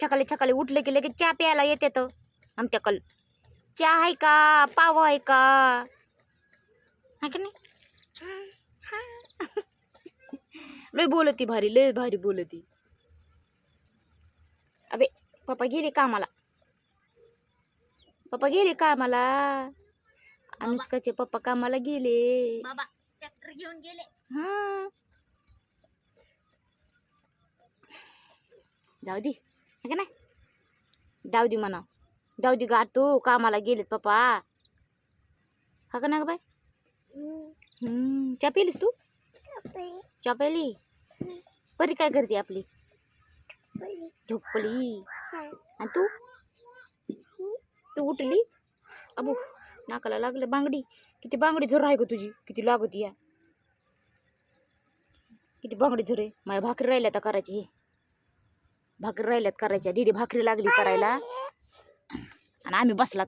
सकाळी सकाळी उठलं की लगेच चहा प्यायला येते तर आमच्याकडं चहा आहे का पाव आहे का हा का नाही लय बोलती भारी लय भारी बोलती अबे पप्पा गेले कामाला अनुष्काचे पप्पा कामाला गेले बाबा ट्रॅक्टर घेऊन गेले हा जाऊ दे का नाही जाऊ दे गा तू कामाला गेलेत पप्पा हा का ना बाय चहा पिलीस तू चहा पिली परी काय करते आपली झोपली आणि तू तू उठली अबू नाकाला लागलं बांगडी किती बांगडी झर आहे ग तुझी किती लागत या किती बांगडी झर आहे माझ्या भाकरी राहिल्या तर करायची भाकरी राहिल्यात करायच्या दीदी भाकरी लागली करायला आणि आम्ही बसलात